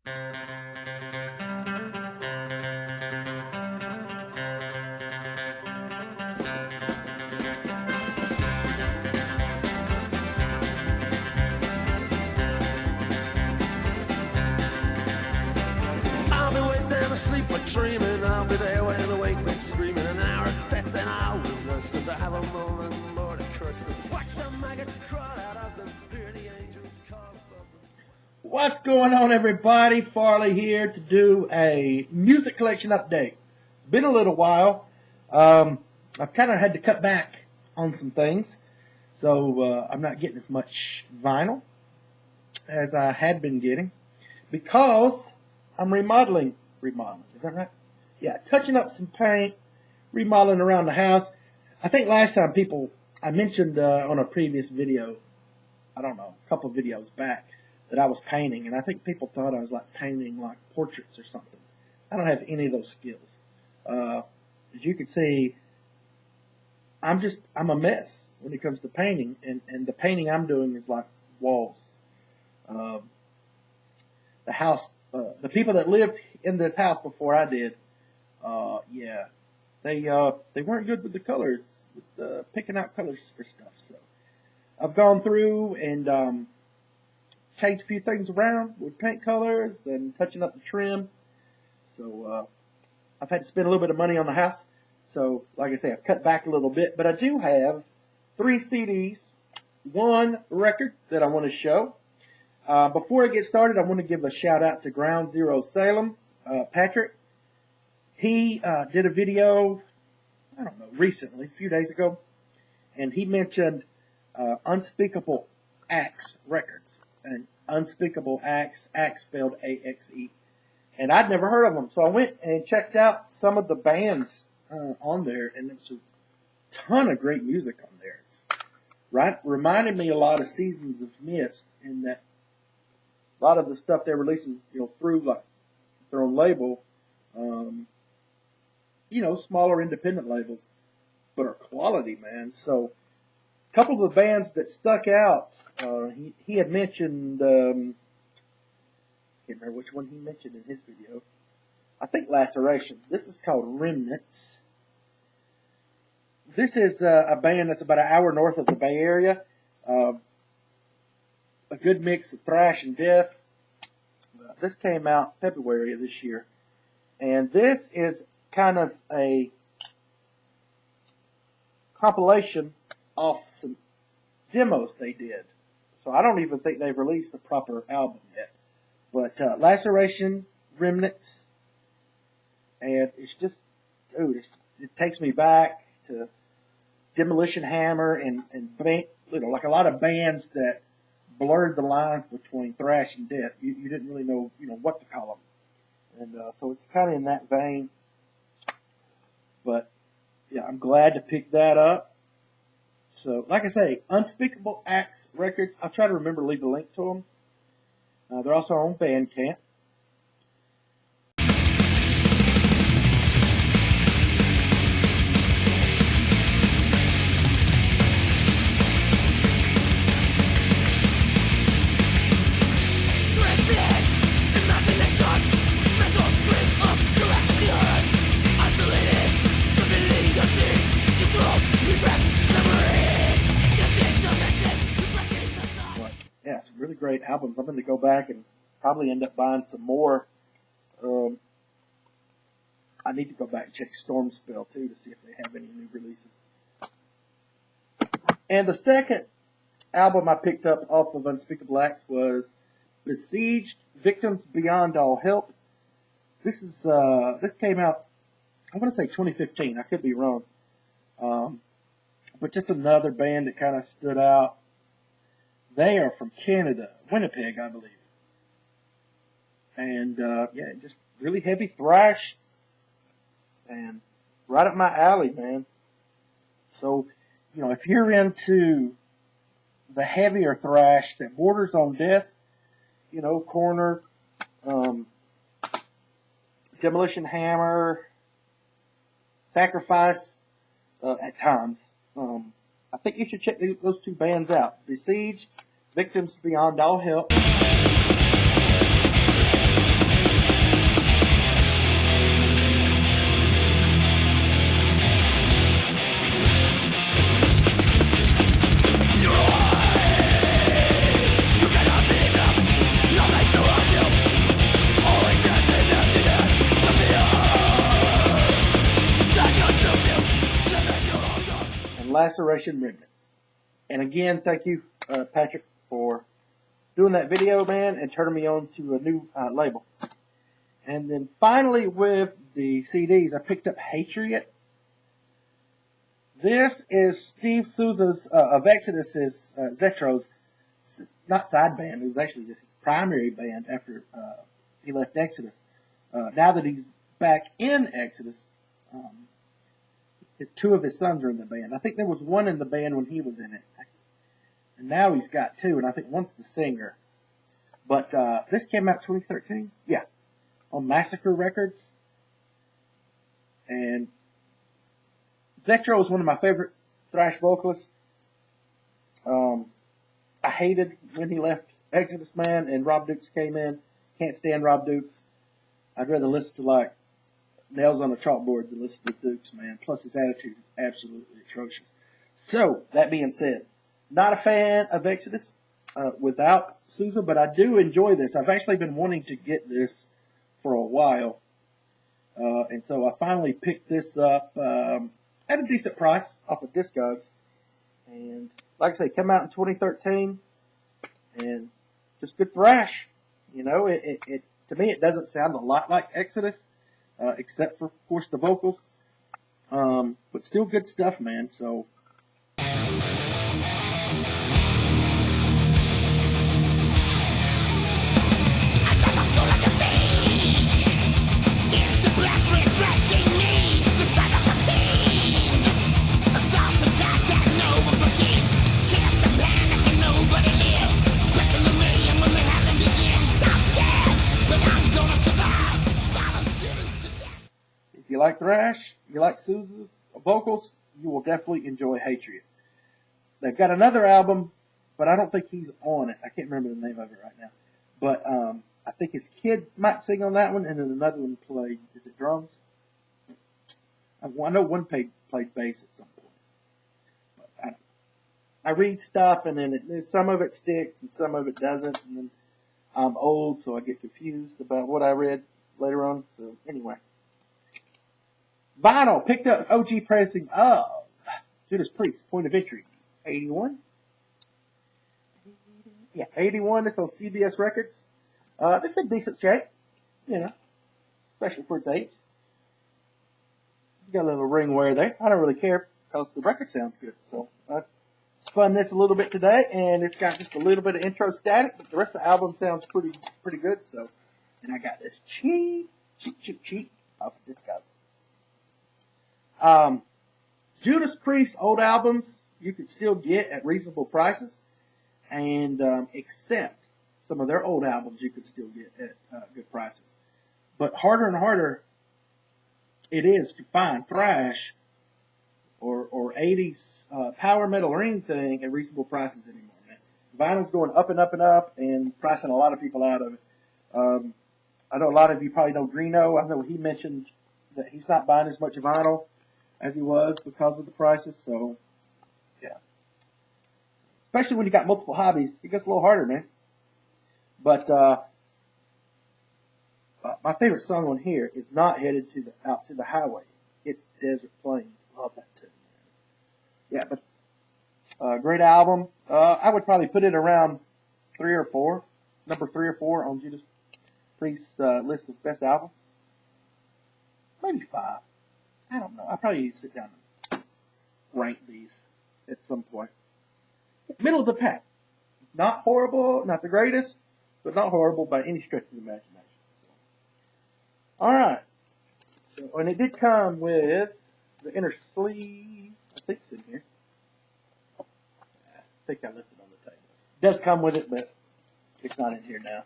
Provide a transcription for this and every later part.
I'll be waiting there asleep but dreaming. I'll be there when the wake me screaming. An hour of death and I will rest. If I have a moment, Lord, I curse them. Watch the maggots crawl out of them. Hear the angels call above them. What's going on, everybody? Farley here to do a music collection update. It's been a little while. I've kind of had to cut back on some things, so I'm not getting as much vinyl as I had been getting because I'm remodeling, is that right? Yeah, touching up some paint, remodeling around the house. I think last time I mentioned on a previous video, I don't know, a couple of videos back, that I was painting, and I think people thought I was like painting like portraits or something. I don't have any of those skills. As you can see, I'm a mess when it comes to painting, and the painting I'm doing is like walls. The house, the people that lived in this house before I did, yeah, they weren't good with the colors, with picking out colors for stuff. So I've gone through and changed a few things around with paint colors and touching up the trim. So I've had to spend a little bit of money on the house. So like I say, I've cut back a little bit, but I do have 3 CDs, 1 record that I want to show. Before I get started, I want to give a shout out to Ground Zero Salem, Patrick. He did a video, I don't know, recently, a few days ago, and he mentioned Unspeakable Axe Records. And Unspeakable Axe, Axe spelled A-X-E. And I'd never heard of them, so I went and checked out some of the bands on there, and there's a ton of great music on there. It's reminded me a lot of Seasons of Mist, in that a lot of the stuff they're releasing, through like their own label, smaller independent labels, but are quality, man. So a couple of the bands that stuck out, he had mentioned, I can't remember which one he mentioned in his video. I think Laceration. This is called Remnants. This is a band that's about an hour north of the Bay Area. A good mix of thrash and death. This came out February of this year. And this is kind of a compilation of some demos they did. So I don't even think they've released a proper album yet. But Laceration, Remnants, and it's just, dude, it takes me back to Demolition Hammer and like a lot of bands that blurred the lines between thrash and death. You didn't really know, what to call them. And so it's kind of in that vein. But yeah, I'm glad to pick that up. So, like I say, Unspeakable Axe Records. I'll try to remember to leave a link to them. They're also on Bandcamp. Yeah, some really great albums. I'm going to go back and probably end up buying some more. I need to go back and check Stormspell too to see if they have any new releases. And the second album I picked up off of Unspeakable Axe was Besieged: Victims Beyond All Help. This came out, I want to say 2015. I could be wrong. But just another band that kind of stood out. They are from Canada, Winnipeg, I believe. And, yeah, just really heavy thrash. And right up my alley, man. So, if you're into the heavier thrash that borders on death, Corner, Demolition Hammer, Sacrifice, at times, I think you should check those 2 bands out. Besieged, Victims Beyond All Help. Laceration Remnants. And again, thank you, Patrick, for doing that video, man, and turning me on to a new label. And then finally with the CDs, I picked up Hatred. This is Steve Souza's, of Exodus's, Zetro's, not side band, it was actually his primary band after he left Exodus. Now that he's back in Exodus, two of his sons are in the band. I think there was one in the band when he was in it. And now he's got two, and I think one's the singer. But this came out 2013? Yeah. On Massacre Records. And Zetro is one of my favorite thrash vocalists. I hated when he left Exodus, man, and Rob Dukes came in. Can't stand Rob Dukes. I'd rather listen to, like, Nails on a Chalkboard than listen to Dukes, man. Plus his attitude is absolutely atrocious. So, that being said, not a fan of Exodus without Souza, but I do enjoy this. I've actually been wanting to get this for a while. And so I finally picked this up at a decent price off of Discogs. And like I say, it came out in 2013. And just good thrash. You know, it to me it doesn't sound a lot like Exodus, except for, of course, the vocals. But still good stuff, man. So. If you like thrash, you like Sousa's vocals, you will definitely enjoy Hatred. They've got another album, but I don't think he's on it. I can't remember the name of it right now. But I think his kid might sing on that one, and then another one played, is it drums? I know one played bass at some point. But I read stuff, and then some of it sticks, and some of it doesn't, and then I'm old, so I get confused about what I read later on. So anyway. Vinyl, picked up OG pressing of Judas Priest, Point of Entry, 81. Yeah, 81. This on CBS Records. This is a decent shape, you know, especially for its age. Got a little ring wear there. I don't really care because the record sounds good. So I spun this a little bit today, and it's got just a little bit of intro static, but the rest of the album sounds pretty good. So, and I got this cheap off of Discogs. Judas Priest old albums you can still get at reasonable prices, and except some of their old albums you can still get at good prices. But harder and harder it is to find thrash or 80s power metal or anything at reasonable prices anymore. Man. Vinyl's going up and up and up, and pricing a lot of people out of it. I know a lot of you probably know Greeno. I know he mentioned that he's not buying as much vinyl as he was because of the prices. So, yeah. Especially when you got multiple hobbies, it gets a little harder, man. But my favorite song on here is not Headed to Out to the Highway. It's Desert Plains. Love that too. Yeah, but great album. I would probably put it around 3 or 4, number 3 or 4 on Judas Priest's list of best albums. Maybe 5. I don't know. I probably need to sit down and rank these at some point. Middle of the pack. Not horrible, not the greatest, but not horrible by any stretch of the imagination. Alright. So, and it did come with the inner sleeve. I think it's in here. I think I left it on the table. It does come with it, but it's not in here now.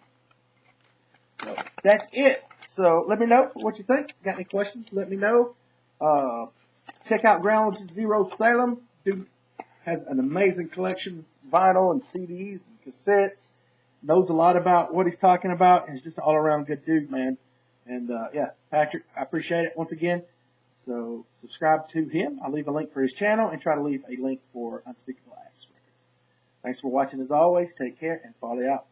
So, that's it. So, let me know what you think. Got any questions? Let me know. Check out Ground Zero Salem. Dude has an amazing collection of vinyl and CDs and cassettes. Knows a lot about what he's talking about, and he's just an all-around good dude, man. And, yeah, Patrick, I appreciate it once again. So, subscribe to him. I'll leave a link for his channel and try to leave a link for Unspeakable Acts Records. Thanks for watching as always. Take care and follow out.